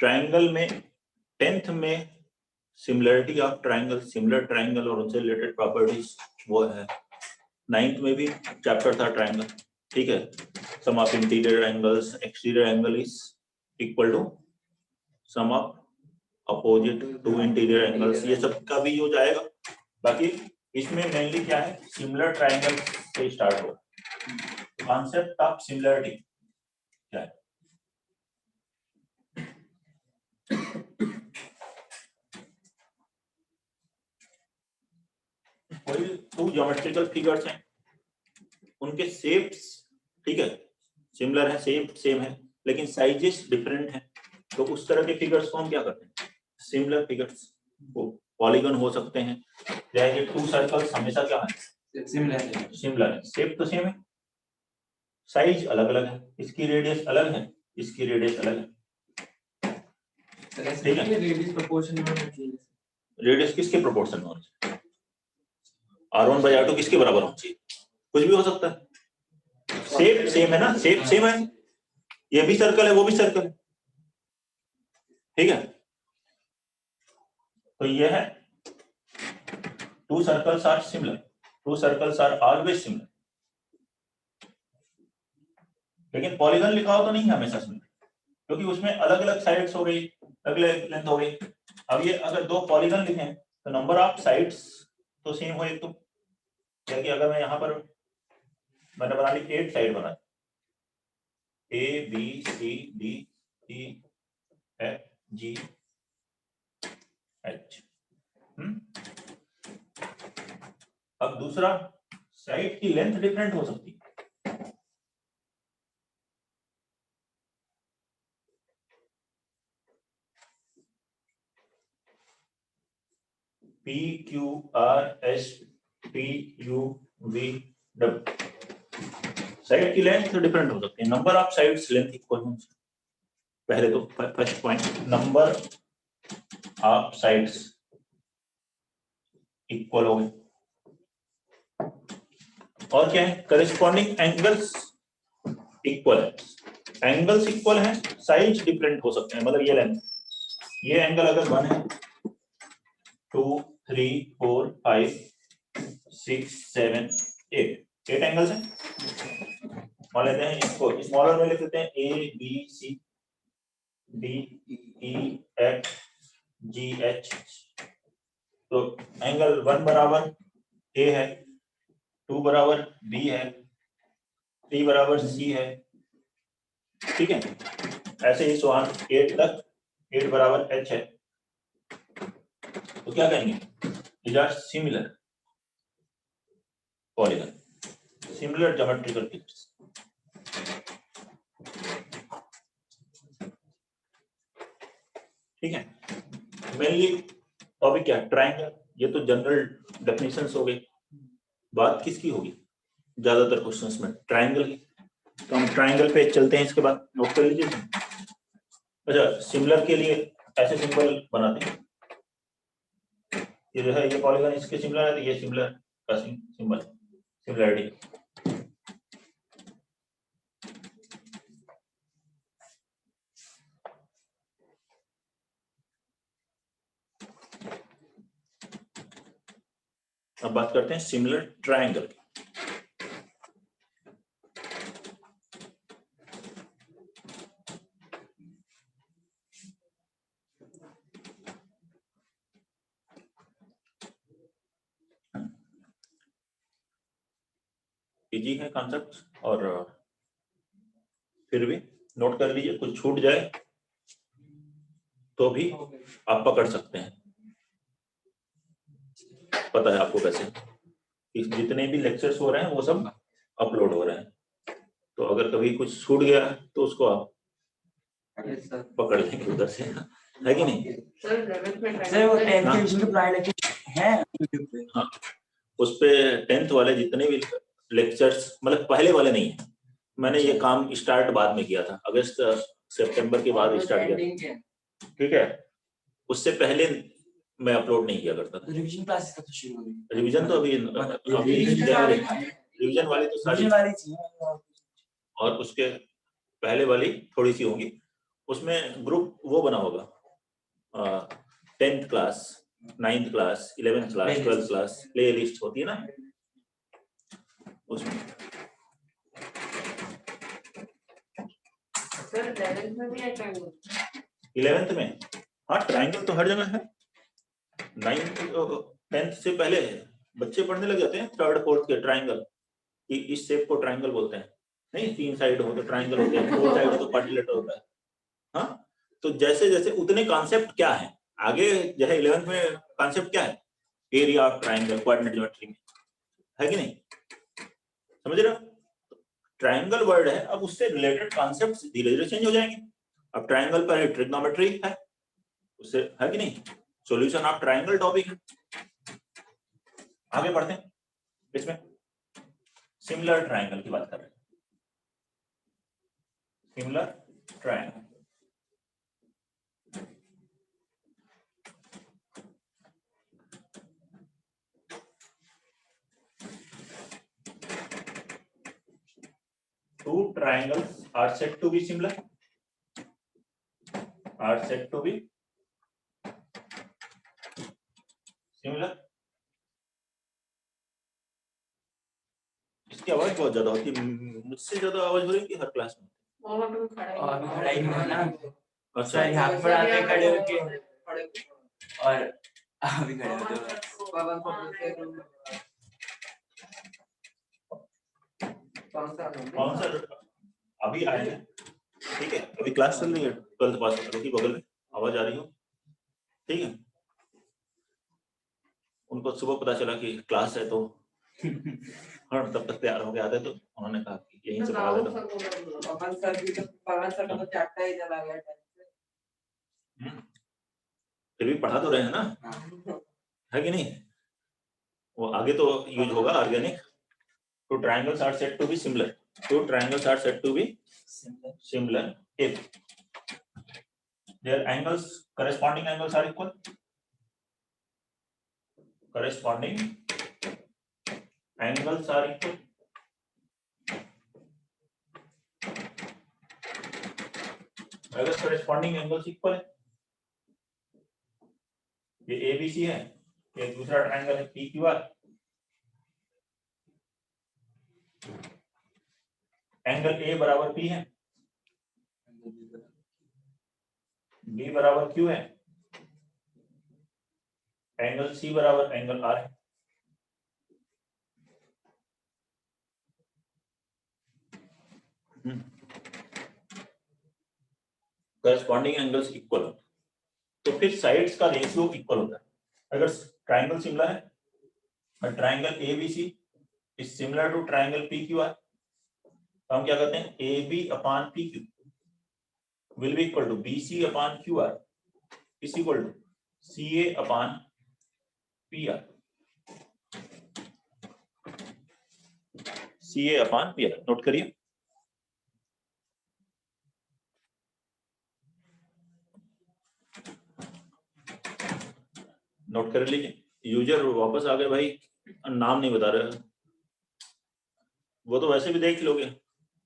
Triangle में 10th में similarity of triangle, similar triangle और उनसे रिलेटेड प्रॉपर्टीज वो है। 9th में भी चैप्टर था ट्राइंगल, ठीक है। Sum of interior angles, exterior angle is equal to sum of opposite to interior angles, ये सब का भी हो जाएगा। बाकी इसमें मेनली क्या है, सिमिलर ट्राइंगल से स्टार्ट होगा। कॉन्सेप्ट ऑफ सिमिलरिटी क्या है, कोई टू ज्योमेट्रिकल फिगर्स हैं, उनके शेप्स, ठीक है, सिमिलर है, शेप सेम है, लेकिन साइजेस डिफरेंट हैं, तो उस तरह के फिगर्स को हम क्या करते हैं, सिमिलर फिगर्स। वो पॉलीगन हो सकते हैं, जैसे टू सर्कल्स हमेशा क्या है, सिमिलर है, सिमिलर है, शेप तो सेम है, साइज अलग अलग है, इसकी रेडियस अलग है, इसकी रेडियस अलग है, ठीक है। रेडियस प्रोपोर्शनल होना चाहिए, रेडियस किसके प्रोपोर्शन में होना चाहिए, R1/R2 किसके बराबर होना चाहिए, कुछ भी हो सकता है, शेप सेम है ना, शेप सेम है, ये भी सर्कल है वो भी सर्कल है, ठीक है। तो ये है two circles are similar, two circles are always similar, लेकिन पॉलीगन लिखा हो तो नहीं है हमेशा सिमिलर, क्योंकि उसमें अलग अलग साइड्स हो गई, अलग अलग लेंथ हो गई। अब ये अगर दो पॉलीगन लिखे तो नंबर ऑफ साइड्स तो सेम हो, एक तो क्या कि अगर मैं यहाँ पर मैंने बना ली 8 साइड बना, A B C D E F G H, अब दूसरा साइड की लेंथ डिफरेंट हो सकती है, P Q R S T U V W, side की लेंथ डिफरेंट हो सकती है, number of sides length equal होनी चाहिए। पहले तो first point, number of sides equal हो गए, और क्या है, करेस्पॉन्डिंग एंगल्स इक्वल है, एंगल्स इक्वल है, साइज डिफरेंट हो सकते हैं, मतलब ये लेंथ, ये एंगल अगर 1 है, 2 3 4 5 6 7 8 एंगल्स हैं, मान लेते हैं इसको स्मॉलर में लिख लेते हैं A B C D E F G H, तो एंगल 1 बराबर A है, 2 बराबर B है, 3 बराबर C है, ठीक है। ऐसे ही सो 8 तक, 8 बराबर H है, तो क्या कहेंगे, these are similar polygon, similar geometrical figures, ठीक है। मेनली टॉपिक क्या है, ट्राइंगल, ये तो जनरल डेफिनेशंस हो गई, बात किसकी होगी ज्यादातर क्वेश्चंस में, ट्राइंगल की, तो हम ट्राइंगल पे चलते हैं, इसके बाद नोट कर लीजिए। अच्छा, सिमिलर के लिए ऐसे सिंबल बनाते हैं, ये जो है ये पॉलीगन इसके सिमिलर है, तो ये सिमिलर का सिंबल, सिमिलरिटी। अब बात करते हैं सिमिलर ट्राइंगल की। इजी है कॉन्सेप्ट, और फिर भी नोट कर लीजिए, कुछ छूट जाए तो भी आप पकड़ सकते हैं, पता है आपको कैसे, जितने भी लेक्चर्स हो रहे हैं वो सब अपलोड हो रहे हैं, तो अगर कभी कुछ छूट गया तो उसको आप पकड़ लेंगे उधर से, है कि नहीं सर? वो 10th डिवीजन के प्रायर लेक्चर हैं YouTube पे, हाँ, उस पे 10th वाले जितने भी लेक्चर्स, मतलब पहले वाले नहीं है, मैंने ये काम स्टार्ट बाद में किया था, अगस्त सितंबर के बाद स्टार्ट किया, ठीक है, उससे पहले मैं अपलोड नहीं किया करता था। रिवीजन क्लासेस कब से शुरू हुई? रिवीजन तो अभी रिवीजन वाली तो सारी, और उसके पहले वाली थोड़ी सी होंगी, उसमें ग्रुप वो बना होगा 10th class, 9th class, 11th class, 12th class, play list होती है ना उसमें। सर 11th में भी है ट्रायंगल? 11th में हाँ ट्रायंगल तो हर जगह है। 9th 10th से पहले बच्चे पढ़ने लग जाते हैं 3rd 4th के ट्रायंगल कि इस शेप को ट्रायंगल बोलते हैं। नहीं 3 साइड हो तो ट्रायंगल होते हैं, 4 साइड हो तो क्वाड्रिलेटरल होता है। हाँ तो जैसे जैसे उतने कॉन्सेप्ट क्या है आगे जो है 11th में कॉन्सेप्ट क्या है, area of triangle coordinate geometry में, है कि नहीं, समझ रहे हो? ट्रायंगल वर्ड है, अब उससे रिलेटेड कॉन्सेप्ट्स धीरे धीरे चेंज हो जाएंगे। अब ट्रायंगल पर ट्रिग्नोमेट्री है, उससे है कि नहीं, सॉल्यूशन ऑफ ट्रायंगल टॉपिक है। आगे बढ़ते हैं, इसमें सिमिलर ट्रायंगल की बात कर रहे हैं। Similar triangle two triangles are said to be similar, are said to be similar। इसकी आवाज बहुत ज्यादा होती है, मुझसे ज्यादा आवाज हो रही है हर क्लास में। खड़ा ही नहीं होना। अच्छा हाथ बढ़ाते खड़े होके और अभी खड़े होते कौन सा अभी आए हैं, ठीक है, अभी क्लास चल रही है 12th पास वालों की, बगल में आवाज आ रही हो, ठीक है। उनको सुबह पता चला कि क्लास है तो हाँ तब तक तैयार हो गए आते, तो उन्होंने कहा कि यहीं से पढ़ा देता। पवन सर भी तो चैप्टर ही चला गया था। फिर भी पढ़ा तो रहे हैं ना, है कि नहीं, वो आगे तो यूज होगा organic. Two triangles are said to be similar, two triangles are said to be similar if their angles, corresponding angles are equal, corresponding angles are equal। अगर corresponding angles equal है, ये ABC है, ये दूसरा triangle है PQR, angle A बराबर P है, B बराबर Q है, एंगल C बराबर एंगल R है। करस्पॉन्डिंग एंगल्स इक्वल हो तो फिर साइड्स का रेशियो इक्वल होता है। अगर ट्रायंगल सिमिलर है, triangle ABC is similar to triangle PQR, तो हम क्या करते हैं AB upon PQ will be equal to BC upon QR is equal to CA upon PR, CA upon PR, note करिए। नोट कर लीजिए। यूजर वापस आ गए भाई, नाम नहीं बता रहे, वो तो वैसे भी देख लोगे,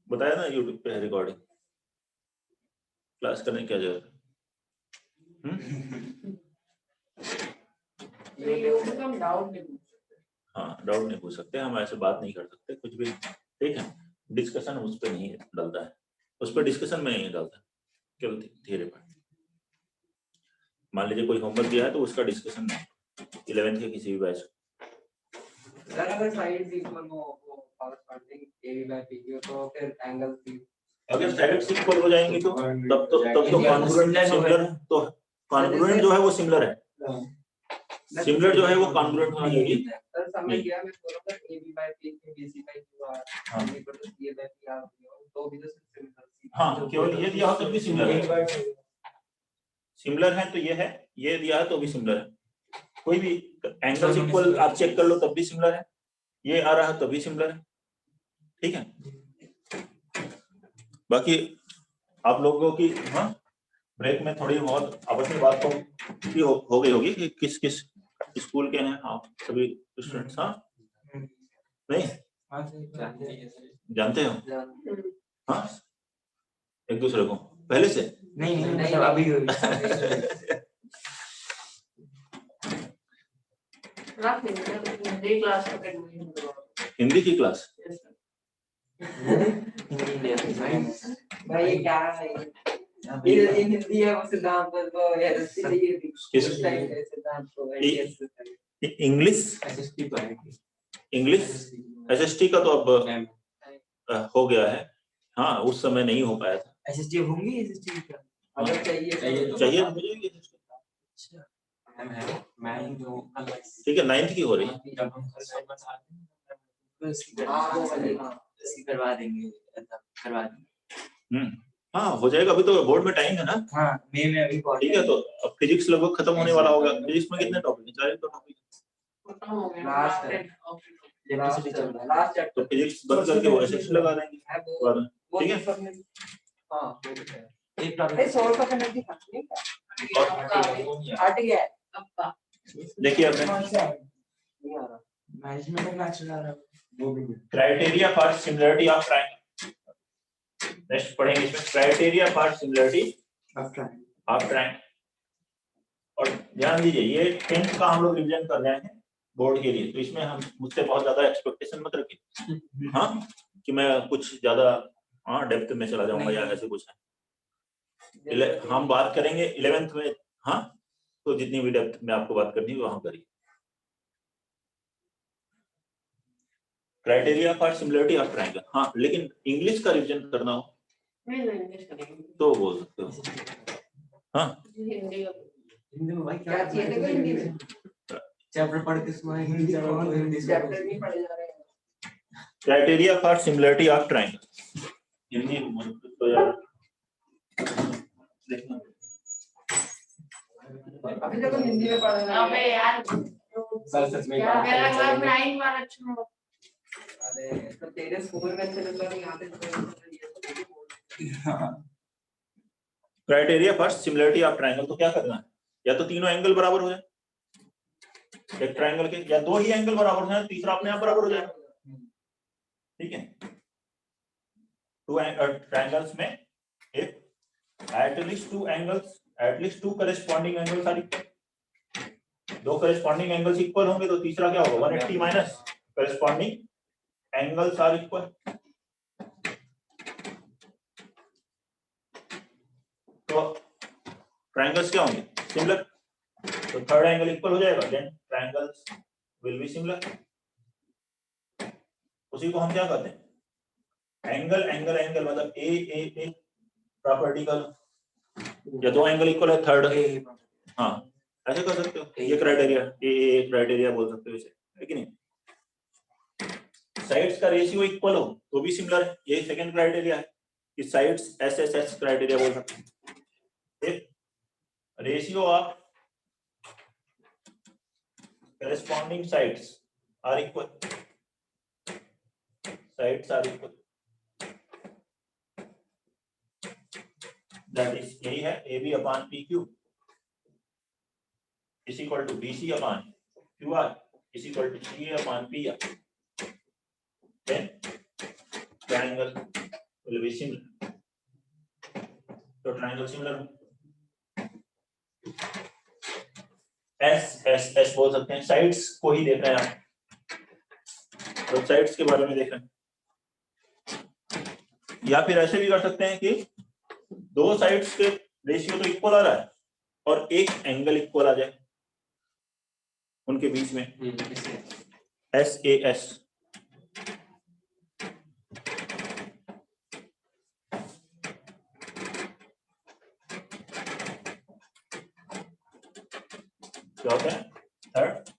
बताया ना यूट्यूब पे है रिकॉर्डिंग, क्लास करने की क्या जरूरत है। हाँ डाउट नहीं पूछ सकते, हम ऐसे बात नहीं कर सकते कुछ भी, ठीक है। डिस्कशन उस पर नहीं डलता है, उस पर डिस्कशन में नहीं डलता, केवल धीरे पर। मान लीजिए कोई होमवर्क दिया है तो उसका डिस्कशन 11th के किसी भी बैच। सर अगर साइड्स इक्वल हो कॉरस्पॉन्डिंग AB बाय PQ तो फिर एंगल C, अगर साइड्स इक्वल हो जाएंगी तो तब तो कॉन्ग्रुएंट सिमिलर, तो कॉन्ग्रुएंट जो है वो सिमिलर है, सिमिलर जो है वो कॉन्ग्रुएंट होना चाहिए। सर समझ गया, मैं बोल रहा था AB by PQ BC by QR equal to CA by PR तो भी तो सिमिलर। हाँ केवल ये दिया हो तब भी सिमिलर है, सिमिलर है तो ये है, ये दिया है तो भी सिमिलर है। कोई भी एंगल्स इक्वल आप चेक कर लो तब भी सिमिलर है, ये आ रहा है तब भी सिमिलर है, ठीक है। बाकी आप लोगों की हाँ ब्रेक में थोड़ी बहुत आपस में बात हो गई होगी कि किस किस स्कूल के हैं आप सभी स्टूडेंट्स। हाँ नहीं जानते हो हाँ एक दूसरे को पहले से, नहीं नहीं मतलब अभी हिंदी क्लास का एडमिशन करवाओ। हिंदी की क्लास? Yes, sir. हिंदी ले भाई ये क्या है ये हिंदी है वो सिद्धांत वो है किस सिद्धांत को है इंग्लिश? एसएसटी तो है इंग्लिश एसएसटी का तो अब हो गया है। हाँ उस समय नहीं हो पाया था। एसएसटी होंगी एसएसटी का अगर चाहिए चाहिए तो चाहिए तो मुझे भी। मैम है मैं जो ठीक है 9th की हो रही है। जब हम घर से बताते हैं तो हाँ वो वाली हाँ इसकी करवा देंगे करवा देंगे। हाँ हो जाएगा, अभी तो बोर्ड में टाइम है ना। हाँ मई में अभी बहुत ठीक है, तो अब फिजिक्स लगभग खत्म होने वाला होगा। फिजिक्स में कितने टॉपिक हैं? 4 तो टॉपिक। खत्म हो गया। Last है। इलेक्ट्रिसिटी चल रहा है लास्ट तो चैप्टर फिजिक्स बंद करके वो एसएसटी लगा देंगे बाद में। वो ठीक है। सब में हाँ एक टॉपिक अरे 16 का पेनल्टी था नहीं हट गया है आपका देखिए आपने नहीं आ रहा मैनेजमेंट का चला रहा है वो भी criteria for similarity of triangle. Next पढ़ेंगे इसमें criteria for similarity after of triangle. और ध्यान दीजिए ये 10th का हम लोग रिवीजन कर रहे हैं बोर्ड के लिए, तो इसमें हम मुझसे बहुत ज्यादा एक्सपेक्टेशन मत रखिए। हाँ कि मैं कुछ ज्यादा डेप्थ में चला जाऊंगा या ऐसे कुछ है। हम बात करेंगे 11th में। हाँ तो जितनी भी डेप्थ में आपको बात करनी है वो हम करिए। Criteria for similarity of triangle. हाँ लेकिन इंग्लिश का रिवीजन करना हो नहीं इंग्लिश करेंगे। तो बोल सकते हो। हाँ हिंदी का हिंदी में भाई क्या चाहिए देखो हिंदी में चैप्टर पढ़ के सुना हिंदी चैप्टर नहीं पढ़े जा रहे हैं criteria for similarity of triangle. Hindi तो यार देखना अभी तक हिंदी में पढ़ रहे हैं अबे यार सच में क्या मेरा क्लास 9 बार अच्छा हो। अरे तो तेरे स्कूल में थे तो यहाँ पे criteria for similarity of triangle तो क्या करना है, या तो तीनों एंगल बराबर हो जाए एक ट्रायंगल के, या दो ही एंगल बराबर हो जाए तीसरा अपने आप बराबर हो जाए। ठीक है, टू ट्रायंगल्स में एक at least two corresponding angles are equal. दो करेस्पॉन्डिंग एंगल्स इक्वल होंगे तो तीसरा क्या होगा 180 minus corresponding angles are equal. तो ट्रायंगल्स क्या होंगे सिमिलर, तो थर्ड एंगल इक्वल हो जाएगा, then triangles will be similar. उसी को हम क्या कहते हैं एंगल एंगल एंगल मतलब ए प्रॉपर्टी का, या दो एंगल इक्वल है थर्ड। हाँ ऐसे कर सकते हो, ये क्राइटेरिया ए क्राइटेरिया बोल सकते हो इसे, है कि नहीं। साइड्स का रेशियो इक्वल हो तो भी सिमिलर है, ये सेकंड क्राइटेरिया है कि साइड्स एसएसएस क्राइटेरिया बोल सकते हैं। Ratio of corresponding sides are equal, sides are equal, that is यही है AB upon PQ is equal to BC upon QR is equal to CA upon PR, then triangle will be similar। तो triangle similar S बोल सकते हैं, sides को ही देख रहे हैं आप, तो साइड्स के बारे में देख रहे हैं। या फिर ऐसे भी कर सकते हैं कि दो साइड्स के रेशियो तो इक्वल आ रहा है और एक एंगल इक्वल आ जाए उनके बीच में, SAS। क्या होता है थर्ड,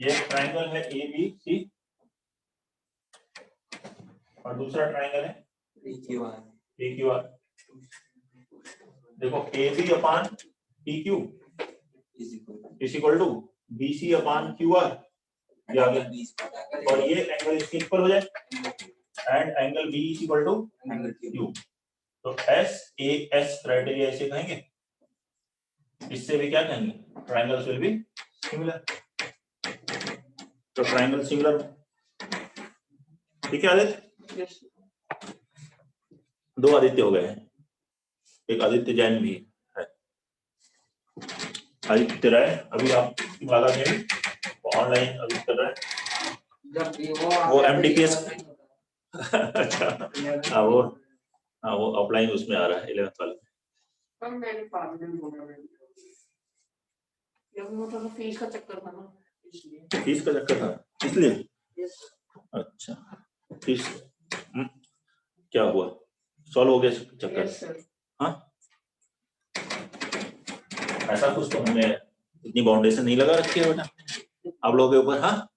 ये ट्रायंगल है ABC और दूसरा ट्रायंगल है PQR। देखो AB upon PQ is equal to BC upon QR, ये आ गया, और ये एंगल इसके इक्वल हो जाए and angle B is equal to angle Q। तो SAS क्राइटेरिया ऐसे कहेंगे, इससे भी क्या कहेंगे ट्रायंगल्स विल बी सिमिलर। तो ट्रायंगल सिमिलर, ठीक है आदित्य, दो आदित्य हो गए हैं। एक आदित्य जैन भी है, आदित्य राय, अभी आप वाला में ऑनलाइन अभी कर रहा है। जब भी वो MDPS अच्छा, हाँ वो ऑफलाइन उसमें आ रहा है 11th वाले। पर मैंने बाद में बोला मैंने, वो तो फीस का चक्कर था ना, इसलिए। फीस का चक्कर था इसलिए। Yes. अच्छा फीस क्या हुआ, सॉल्व हो गया चक्कर? Yes, sir. हाँ ऐसा कुछ तो हमने इतनी बाउंडेशन नहीं लगा रखी है बेटा आप लोगों के ऊपर। हाँ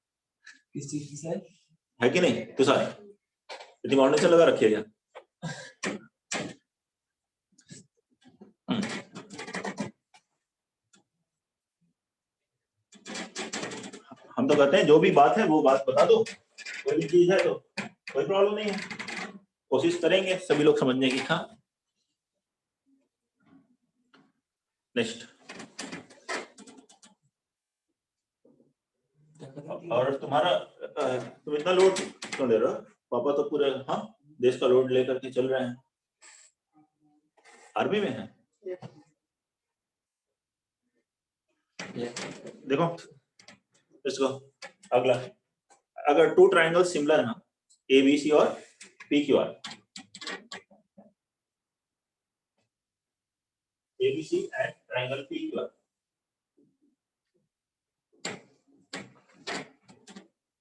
किस चीज की सर? है कि नहीं तुषार, इतनी बाउंडेशन लगा रखी है क्या? हम तो कहते हैं जो भी बात है वो बात बता दो, कोई भी चीज है तो कोई प्रॉब्लम नहीं है, कोशिश करेंगे सभी लोग समझने की। हाँ नेक्स्ट। और तुम्हारा तुम इतना लोड क्यों ले रहे हो? पापा तो पूरे हाँ देश का लोड लेकर के चल रहे हैं, आर्मी में है। देखो इसको अगला, अगर टू ट्राइंगल सिमिलर है ABC और PQR, ABC and triangle PQR,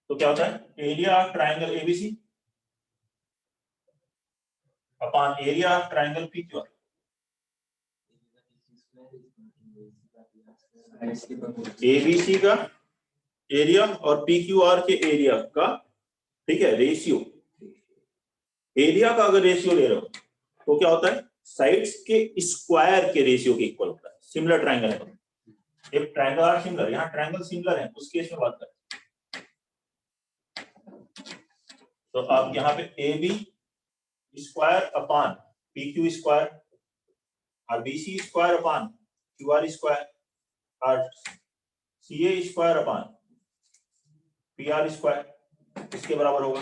तो क्या होता है area of triangle ABC upon area of triangle PQR। ABC का एरिया और PQR के एरिया का, ठीक है, रेशियो, एरिया का अगर रेशियो ले रहे हो तो क्या होता है साइड्स के स्क्वायर के रेशियो के इक्वल होता है। सिमिलर ट्राइंगल है, एक ट्राइंगल आर सिमिलर, यहाँ ट्राइंगल सिमिलर है उस केस में बात करें तो आप यहाँ पे AB square upon PQ square और BC square upon QR square और CA square upon PR square इसके बराबर होगा।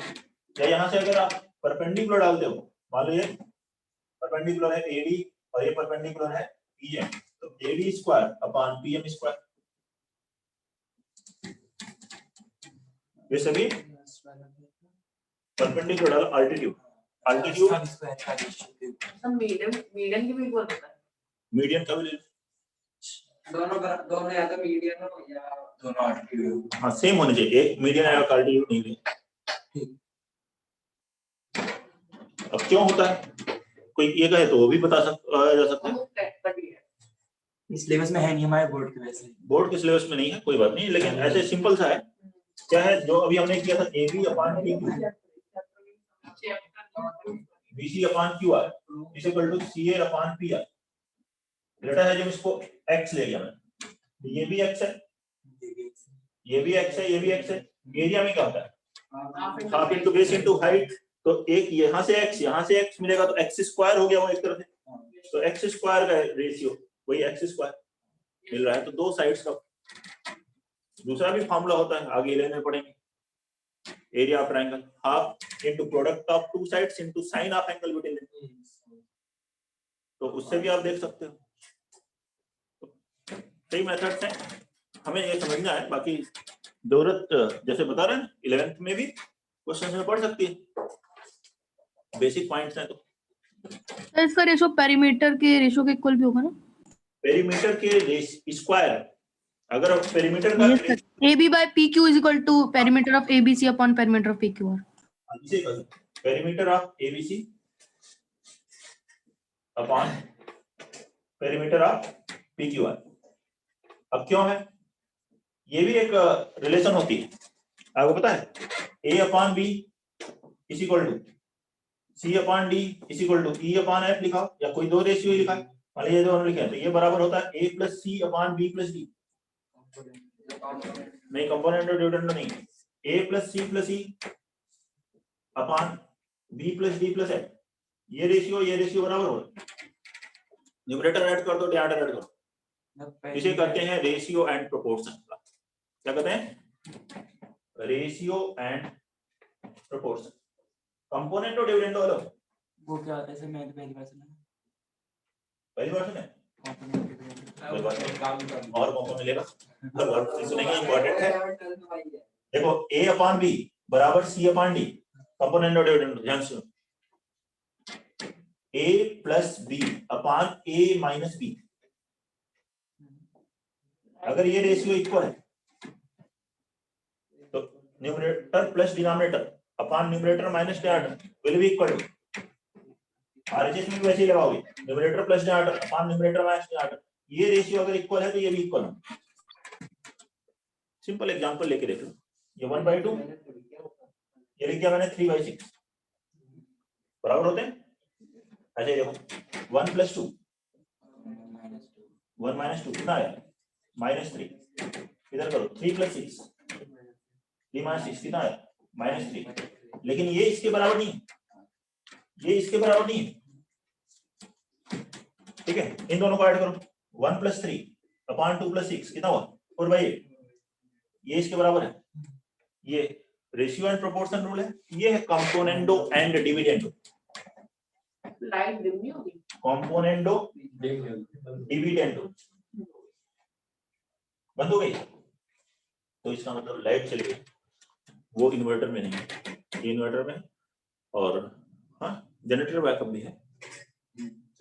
या यहाँ से अगर आप परपेंडिकुलर डालते हो, मान लीजिए परपेंडिकुलर है AD और ये परपेंडिकुलर है PM, तो AD square upon PM square, ये सभी परपेंडिकुलर डालो, अल्टीट्यूड मीडियम की भी बोल रहा है। मीडियन का भी ले लो। दोनों या तो मीडियन हो या दोनों अल्टीट्यूड। हाँ सेम होने चाहिए, एक मीडियन या अल्टीट्यूड नहीं ले। अब क्यों होता है कोई ये कहे तो वो भी बता जा सकता है। सिलेबस में है नहीं हमारे बोर्ड के, वैसे बोर्ड के सिलेबस में नहीं है कोई बात नहीं, लेकिन ऐसे सिंपल सा है। क्या है जो अभी हमने किया था AB upon PQ BC upon QR is equal to CA upon PR। Data है जब इसको x ले लिया मैंने, ये भी x है, ये भी x है, ये भी x है। एरिया में क्या होता है half into base into height, तो एक यहाँ से x मिलेगा तो x स्क्वायर हो गया वो एक तरह से, तो x स्क्वायर का रेशियो वही x स्क्वायर मिल रहा है। तो दो साइड्स का दूसरा भी फॉर्मूला होता है, आगे लेने पड़ेंगे। Area of triangle half into product of two sides into sine of angle between them, तो उससे भी आप देख सकते हो। कई मेथड्स हैं, हमें ये समझना है। बाकी जरूरत जैसे बता रहे हैं 11th में भी क्वेश्चन में पढ़ सकती है, बेसिक पॉइंट्स हैं। तो इसका रेशो पेरीमीटर के रेशो के इक्वल भी होगा ना? पेरीमीटर के स्क्वायर, अगर पेरीमीटर का AB by PQ is equal to perimeter of ABC upon perimeter of PQR. Perimeter of ABC upon perimeter of PQR। अब क्यों है, ये भी एक रिलेशन होती है, आपको पता है A upon B is equal to C upon D is equal to E upon F लिखा हो, या कोई दो रेशियो लिखा है, मान लीजिए दोनों लिखे हैं, तो ये बराबर होता है A plus C upon B plus D। नहीं कंपोनेंट और डिविडेंड नहीं, A plus C plus E upon B plus D plus F, ये रेशियो बराबर होगा। न्यूमरेटर ऐड कर दो, डिनोमिनेटर ऐड करो, इसे कहते हैं रेशियो एंड प्रोपोर्शन। क्या कहते हैं, रेशियो एंड प्रोपोर्शन। कंपोनेंट और डिविडेंड वाला वो क्या होता है सर, मैं तो पहली बार सुना। पहली बार सुने, कोई बात नहीं, काम कर और मौका मिलेगा, हर बार सुनेंगे, इंपॉर्टेंट है। है देखो a अपॉन b बराबर c अपॉन d, कंपोनेंट और डिविडेंड, ध्यान सुनो, a plus b upon a minus b, अगर ये रेशियो इक्वल है तो numerator plus denominator upon numerator minus denominator will be equal to, RHS में भी वैसे ही लगाओगे, numerator plus denominator upon numerator minus denominator, ये रेशियो अगर इक्वल है तो ये भी इक्वल है। सिंपल एग्जांपल लेके देख लो, ये 1/2, ये लिख दिया मैंने 3/6, बराबर होते हैं। ऐसे देखो 1 + 2, 1 - 2 कितना आया, -3, इधर करो 3 + 6, 3 - 6 कितना आया, -3, लेकिन ये इसके बराबर नहीं है, ये इसके बराबर नहीं है, ठीक है, इन दोनों को ऐड करो, 1 + 3 अपॉन 2 + 6 कितना हुआ, 4/8, ये इसके बराबर है, ये रेशियो एंड प्रोपोर्शन रूल है, ये है componendo and dividendo, light dim नहीं होगी। कंपोनेंडो डिविडेंडो, बंद हो गई, तो इसका मतलब लाइट चली गई, वो इन्वर्टर में नहीं है, ये इन्वर्टर में, और हाँ जनरेटर बैकअप भी है,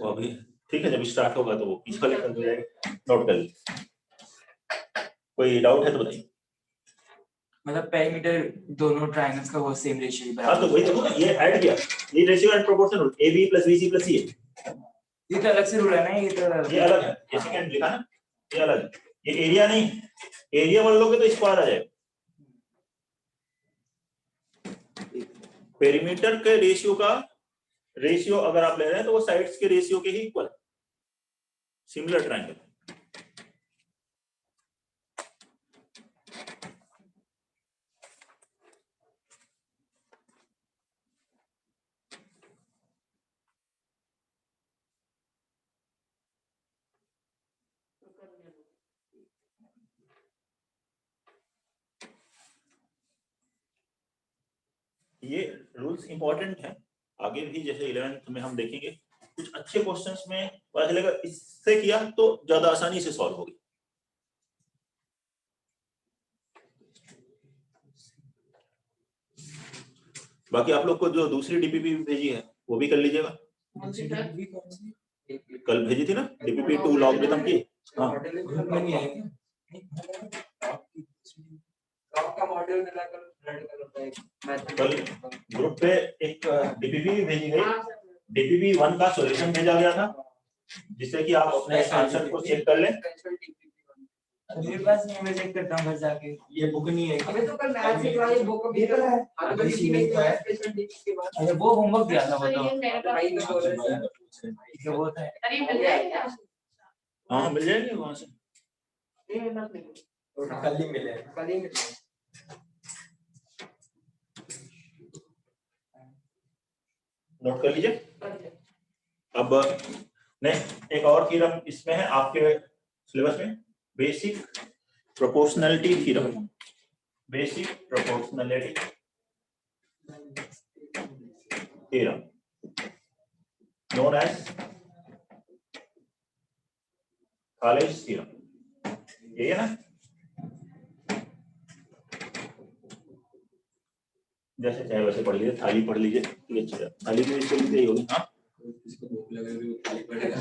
वो अभी ठीक है, जब स्टार्ट होगा तो वो पीछे लेकर हो जाएगा, नोट कर लीजिए। कोई डाउट है तो बताइए। मतलब पेरीमीटर दोनों ट्रायंगल्स का वो सेम रेशियो हाँ तो बराबर, वही देखो ना, ये ऐड किया, ये ratio and proportion rule, AB + BC + CA, ये तो अलग से रूल है ना, ये तो ये अलग है, ये सेकंड लिखा ना, ये अलग है, ये एरिया नहीं, एरिया बोल लोगे तो स्क्वायर आ जाएगा, पेरीमीटर के रेशियो का रेशियो अगर आप ले रहे हैं तो वो साइड्स के रेशियो के ही इक्वल है, सिमिलर ट्रायंगल। ये रूल्स इंपॉर्टेंट है, आगे भी जैसे 11th में हम देखेंगे, कुछ अच्छे क्वेश्चंस में पता चलेगा, इससे किया तो ज्यादा आसानी से सॉल्व होगी। बाकी आप लोग को जो दूसरी डीपीपी भेजी है वो भी कर लीजिएगा, कौन सी सर? कल भेजी थी ना डीपीपी 2 लॉगरिथम की, हाँ ग्रुप में नहीं आएगा, आपका मॉडल मिलाकर रेड कलर का एक कल ग्रुप पे एक डीपीपी भी भेजी गई, हाँ सर। डीपीपी 1 का सॉल्यूशन भेजा गया था, जिससे कि आप अपने आंसर को चेक कर लें। मेरे पास नहीं, मैं चेक करता हूँ घर जाके, ये बुक नहीं है, अबे तो कल मैथ सिखा, ये बुक भी तो है। हाँ, तो इसी में तो है स्पेशल टीचर के बाद अरे वो होमवर्क दिया था वो तो तो, ये मेरे पास भाई तो बोल रहे हैं तो वो था, अरे मिल जाएगा। हाँ मिल जाएंगे वहां से, ये मेरे पास नहीं। कल ही मिले, कल ही मिले। नोट कर लीजिए। अब नेक्स्ट एक और थ्योरम इसमें है आपके सिलेबस में, basic proportionality theorem, basic proportionality theorem known as Thales theorem, ये है ना, जैसे चाहे वैसे पढ़ लीजिए, थाली पढ़ लीजिए, ये अच्छा है, थाली भी इसको लिखते ही होगी, हाँ इसको भूख लग रही है वो खाली पड़ेगा।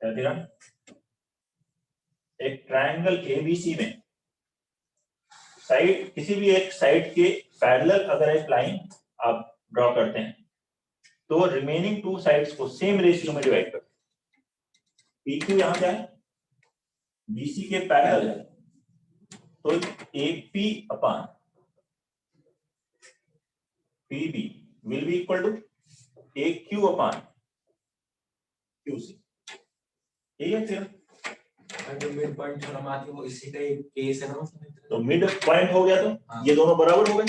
थ्योरम, एक ट्रायंगल एबीसी में साइड, किसी भी एक साइड के पैरेलल अगर एक लाइन आप ड्रॉ करते हैं तो रिमेनिंग 2 साइड्स को सेम रेशियो में डिवाइड करते हैं। PQ यहाँ क्या है, BC के पैरेलल है, तो AP upon PB will be equal to AQ upon QC, ठीक है फिर जो मिड पॉइंट थ्योरम आती है वो इसी का एक केस है ना, तो मिड पॉइंट हो गया, तो ये दोनों बराबर हो गए,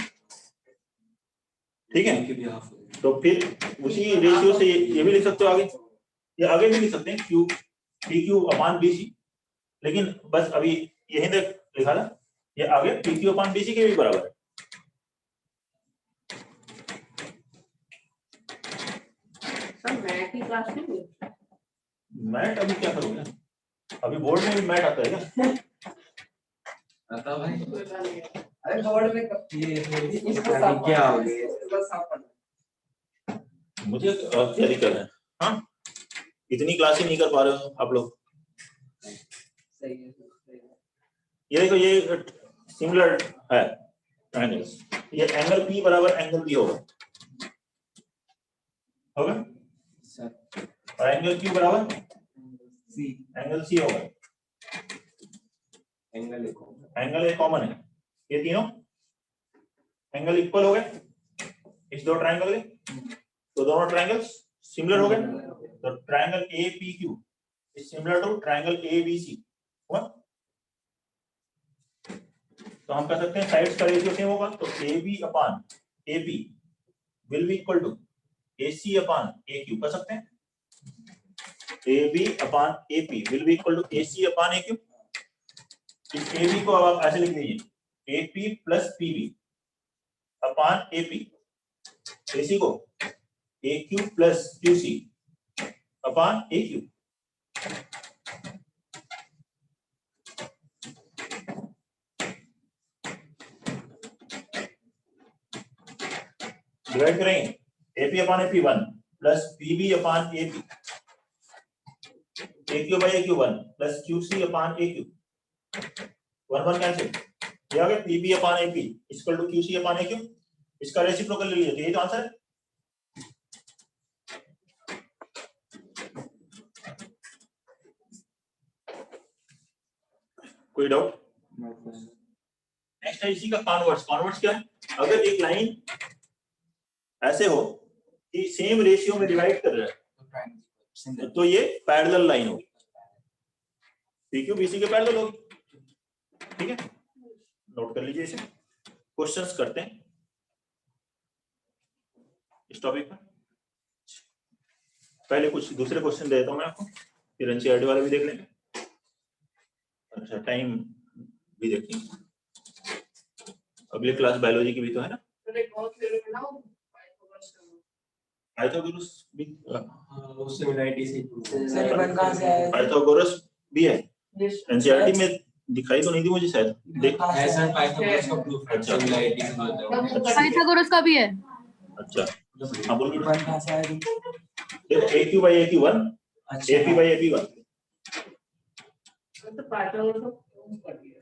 ठीक है, तो फिर उसी रेशियो से ये भी लिख सकते हो, ये आगे भी लिख सकते हैं, PQ अपॉन BC, लेकिन बस अभी यही तक लिखा था, ये आगे PQ अपॉन BC के भी बराबर है। सर मैथ की क्लास नहीं हुई? मैट अभी क्या करोगे, अभी बोर्ड में भी मैट आता है क्या? आता भाई कोई बात नहीं है। अरे बोर्ड में ये इसको अभी साफ क्या हो करना गया? है, बस साफ करना मुझे क्या दिक्कत है? हाँ, इतनी क्लास ही नहीं कर पा रहे हो आप लोग। है। सही है। ये देखो, ये सिमिलर है ट्रायंगल्स। ये एंगल P बराबर एंगल B होगा और एंगल Q बराबर सी एंगल C होगा। एंगल ए कॉमन है, ये तीनों एंगल इक्वल हो गए इस दो ट्रायंगल के, तो दोनों ट्रायंगल्स सिमिलर हो गए। तो triangle APQ is similar to triangle ABC हुआ। तो हम कह सकते हैं साइड्स का रेशियो सेम होगा, तो AB upon AP will be equal to AC upon AQ कर सकते हैं। AB upon AP will be equal to AC upon AQ। इस AB को अब आप ऐसे लिख लीजिए, AP plus PB upon AP। AC को AQ plus QC upon AQ। Divide करेंगे, AP upon AP 1 plus PB upon AP, AQ by AQ 1 plus QC upon AQ, 1 1 cancel, ये आ गया PB upon AP equal to QC upon AQ। इसका reciprocal ले लीजिए, तो यही तो आंसर है। कोई डाउट? नेक्स्ट है इसी का कॉन्वर्स। कॉन्वर्स क्या है? अगर एक लाइन ऐसे हो कि सेम रेशियो में डिवाइड कर रहा है, तो ये पैरेलल लाइन होगी, PQ BC के पैरेलल होगी। ठीक है, नोट कर लीजिए इसे। क्वेश्चंस करते हैं इस टॉपिक पर। पहले कुछ दूसरे क्वेश्चन दे देता हूं मैं आपको, फिर एनसीईआरटी वाले भी देख लेंगे। अच्छा, टाइम भी देखेंगे। अगली क्लास बायोलॉजी की भी तो है ना। सर एक और थ्योरी बनाओ, पाइथागोरस भी, सिमिलरिटी से सर ये बन कहाँ से आया? पाइथागोरस भी है यस एनसीईआरटी में, दिखाई तो नहीं दी मुझे शायद। देख, है सर पाइथागोरस का प्रूफ है अच्छा। सिमिलरिटी से होता है। पाइथागोरस का भी है। अच्छा हाँ बोलो। बन कहाँ से आया? देखो AQ बाई AQ 1, अच्छा AP बाई AP 1। तो पाइथागोरस को प्रूव कर दिया।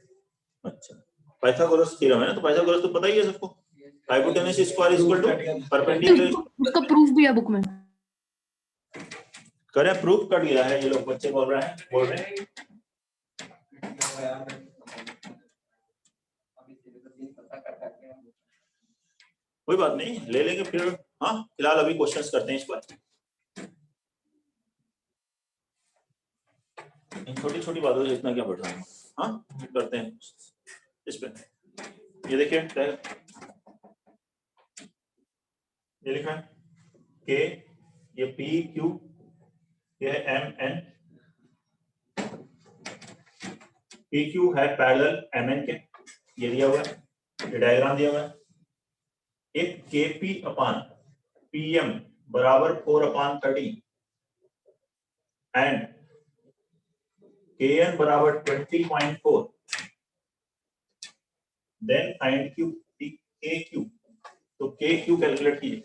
अच्छा, पाइथागोरस थ्योरम है ना, तो पाइथागोरस तो पता ही है सबको। Hypotenuse square equal to perpendicular. उसका प्रूफ भी है बुक में। करे प्रूफ कर दिया है, ये लोग बच्चे बोल रहे हैं। कोई बात नहीं, ले लेंगे फिर। हाँ, फिलहाल अभी क्वेश्चंस करते हैं इस पर। इन छोटी छोटी बातों से इतना क्या बढ़ रहा है। हाँ, करते हैं इस पे। ये देखिए, ये लिखा है K, ये P Q, ये है M N। P Q है पैरेलल M N के, ये दिया हुआ है, ये डायग्राम दिया हुआ है। एक KP अपॉन PM बराबर 4/30 एंड KN बराबर 20.4, देन फाइंड KQ। तो KQ कैलकुलेट कीजिए,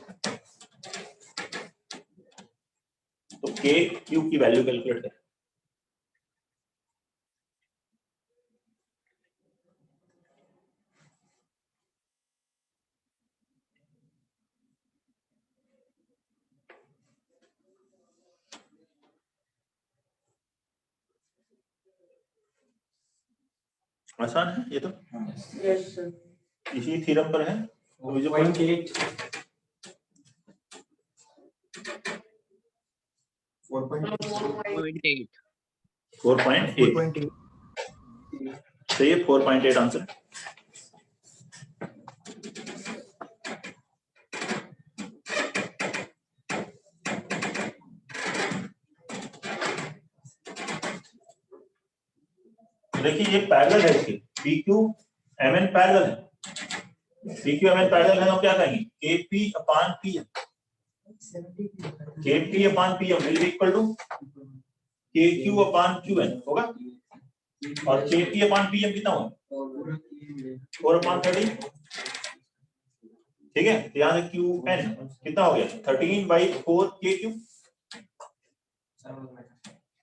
तो KQ की वैल्यू कैलकुलेट करें। आसान है ये तो, यस सर। इसी थ्योरम पर है। तो जो 0.8 4.8, तो ये 4.8 आंसर। देखिए ये पैरेलल है इसके, PQ mn पैरेलल है, pq mn पैरेलल है तो क्या कहेंगे kp upon pm, kp upon pm will be equal to kq upon qn होगा, और kp upon pm कितना होगा 4/30, ठीक है। तो यहाँ से qn कितना हो गया 13/4 kq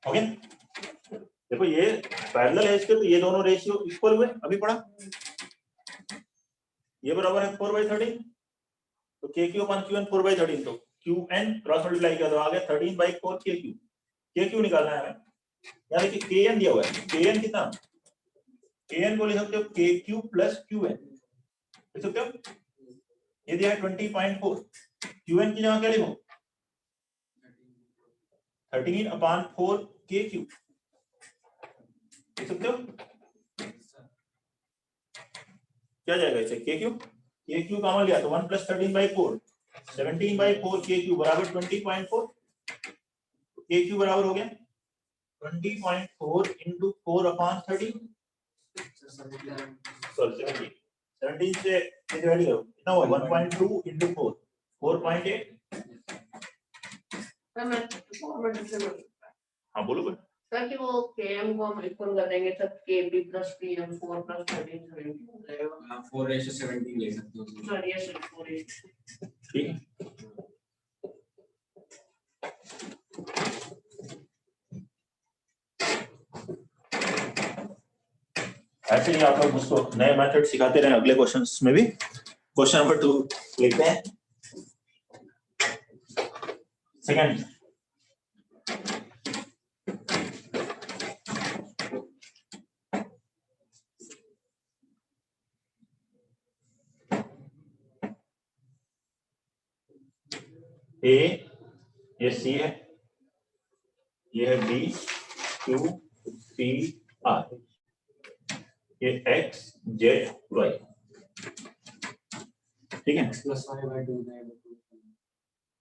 हो गया। देखो ये पैरेलल है इसके, तो ये दोनों रेशियो इक्वल हुए, अभी पढ़ा, ये बराबर है 4/13, तो kq upon qn 4/13, तो qn क्रॉस मल्टीप्लाई किया तो आ गया 13/4 kq, kq निकालना है हमें। यहाँ देखिए kn दिया हुआ है, kn कितना, kn को लिख सकते हो kq प्लस qn, लिख सकते हो, ये दिया है 20.4, qn की जगह क्या लिखो 13/4 kq, लिख सकते हो, क्या जाएगा इसे kq, kq कॉमन लिया तो 1 + 13/4, 17/4 kq बराबर 20.4, kq बराबर हो गया 20.4 into 4/13, सॉरी 17 से डिवाइड करो कितना हुआ 1.2 into 4, 4.8। सर मैं फॉर्मेट से बोल, हाँ बोलो बोलो। सर कि वो km को हम इक्वल कर देंगे तब kp + pm 4 + 13 17 हो जाएगा। 4:17 ले सकते हो। सर ये सर 4 ठीक है, ऐसे ही आप लोग मुझको नए मेथड सिखाते रहे, अगले क्वेश्चंस में भी। क्वेश्चन नंबर 2 लिखते हैं, सेकंड, ए, ये सी है, ये है बी, क्यू, पी, आर, ये एक्स, जेड, वाई, ठीक है।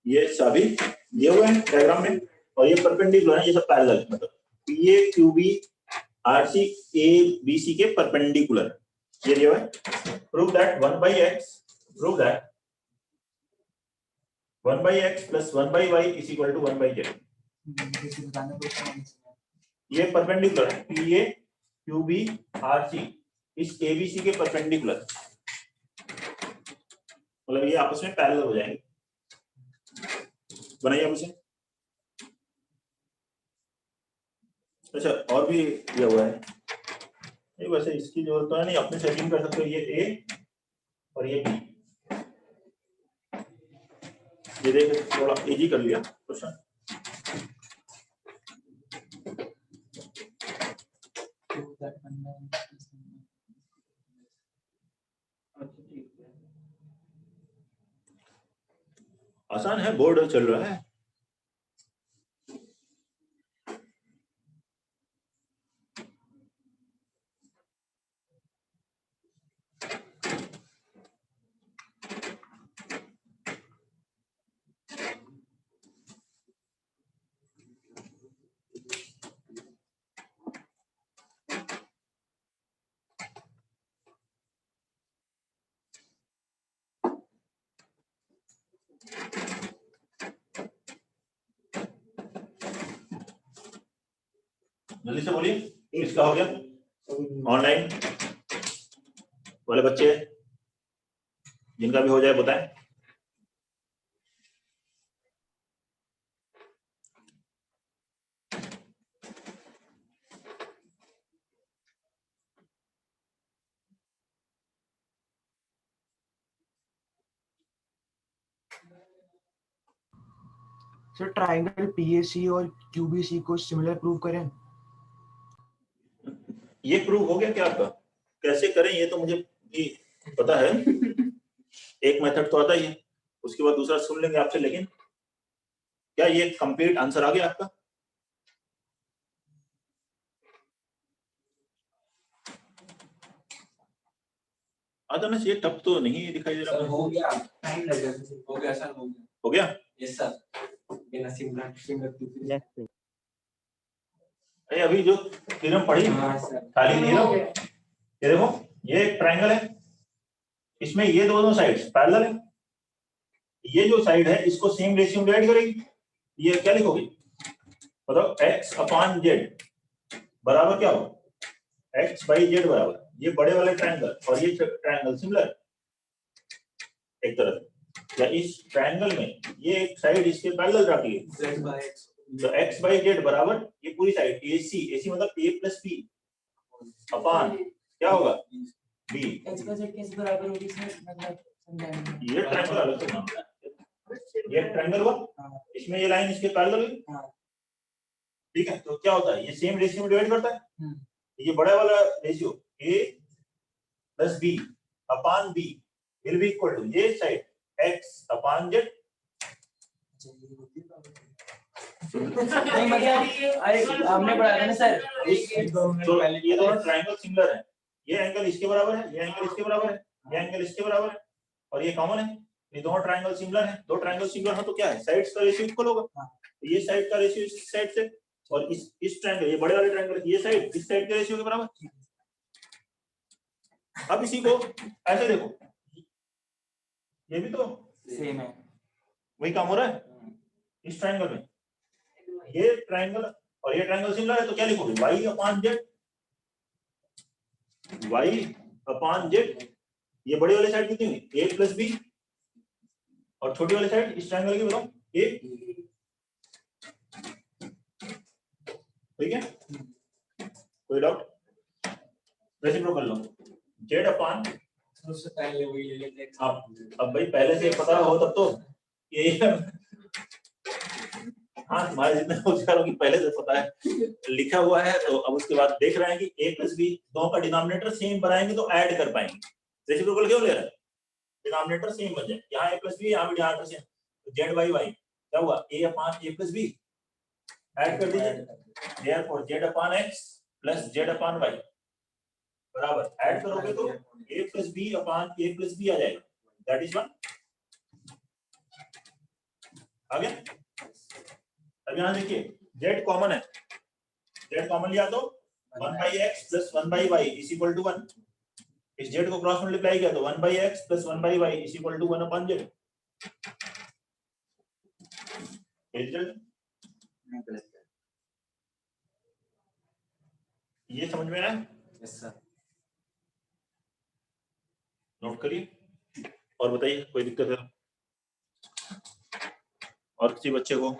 ये सभी दिए हुए हैं डायग्राम में, और ये परपेंडिकुलर है, ये सब पैरेलल है, मतलब PA QB RC A B C के परपेंडिकुलर, ये दिया हुआ है। Prove that 1/x, prove that 1/x + 1/y = 1/z, ये परपेंडिकुलर है, पीए क्यूबी आरसी इस एबीसी के परपेंडिकुलर, मतलब ये आपस में पैरेलल हो जाएंगे। बनाइए आप इसे। अच्छा और भी दिया हुआ है, नहीं वैसे इसकी जरूरत तो है नहीं, अपने सेटिंग कर सकते हो, ये ए और ये बी, ये देख थोड़ा इजी कर लिया क्वेश्चन। आसान है, बोर्ड चल रहा है। जल्दी से बोलिए, किसका हो गया? ऑनलाइन वाले बच्चे जिनका भी हो जाए बताएं। सर ट्राइंगल पीएसी और क्यूबीसी को सिमिलर प्रूव करें। ये प्रूव हो गया क्या आपका? कैसे करें ये तो मुझे भी पता है, एक मेथड तो आता ही है, उसके बाद दूसरा सुन लेंगे आपसे, लेकिन क्या ये कंप्लीट आंसर आ गया आपका? आता ना, ये टप तो नहीं दिखाई दे रहा। सर हो गया, टाइम लगेगा। हो गया सर, हो गया। हो गया? यस सर, बिना सिमुलेट अरे अभी जो थ्योरम पढ़ी हाँ सर, खाली थ्योरम, ये देखो ये एक ट्रायंगल है, इसमें ये दोनों साइड्स पैरेलल है, ये जो साइड है इसको सेम रेशियो में डिवाइड करेगी, ये क्या लिखोगे बताओ, x अपॉन जेड बराबर क्या होगा, x बाई जेड बराबर ये बड़े वाले ट्रायंगल और ये ट्रायंगल सिमिलर एक तरफ, या इस ट्रायंगल में ये एक साइड इसके पैरेलल जाती है, Z by X तो x बाई जेड बराबर ये पूरी साइड AC मतलब a प्लस b अपॉन क्या होगा b, x by z कैसे बराबर होगी सर? मतलब समझाएंगे। ये ट्रायंगल अलग से नाम है, ये ट्रायंगल हुआ, इसमें ये लाइन इसके पैरेलल हुई, हाँ। ठीक है, तो क्या होता है ये सेम रेशियो में डिवाइड करता है, हम्म। ये बड़ा वाला ratio a plus b upon b will be equal to ये साइड x अपॉन z, नहीं मतलब अरे हमने पढ़ा था ना सर, तो ये दोनों ट्रायंगल सिमिलर है, ये एंगल इसके बराबर है, ये एंगल इसके बराबर है, ये एंगल इसके बराबर है और ये कॉमन है, ये दोनों ट्रायंगल सिमिलर है, दो ट्रायंगल सिमिलर हो तो क्या है साइड्स का रेशियो इक्वल होगा, तो ये साइड का रेशियो इस साइड से और इस ट्रायंगल ये बड़े वाले ट्रायंगल ये साइड इस साइड के रेशियो के बराबर। अब इसी को ऐसे देखो, ये भी तो सेम है। वही काम हो रहा है इस ट्रायंगल में, ये ट्रायंगल और ये ट्रायंगल सिमिलर है तो क्या लिखोगे y upon z, y upon z, ये बड़ी वाली साइड कितनी हुई a प्लस b और छोटी वाली साइड इस ट्रायंगल की बताओ a, ठीक है, कोई डाउट, रेसिप्रोकल लो z अपॉन, उससे पहले वही ले लेते हैं। अब भाई पहले से पता हो तब तो ये हाँ तुम्हारे जितने होशियारों की पहले से पता है लिखा हुआ है, तो अब उसके बाद देख रहे हैं कि a प्लस बी दोनों का डिनोमिनेटर सेम बनाएंगे तो ऐड कर पाएंगे, रेसिप्रोकल क्यों ले रहे हैं, डिनोमिनेटर सेम बन जाए, यहाँ a प्लस बी यहाँ भी डिनोमिनेटर सेम, तो z बाई y क्या हुआ a upon a plus B, add कर दीजिए, therefore z upon x plus z upon y बराबर, ऐड करोगे तो a plus B upon a plus B आ जाएगा, दैट इज 1 आ गया। अब यहाँ देखिए z कॉमन है, z कॉमन लिया तो 1 by x plus 1 by y is equal to 1, इस z को क्रॉस मल्टीप्लाई किया तो 1 by x plus 1 by y is equal to 1 upon z, ये समझ में आया, यस सर। नोट करिए और बताइए कोई दिक्कत है और किसी बच्चे को।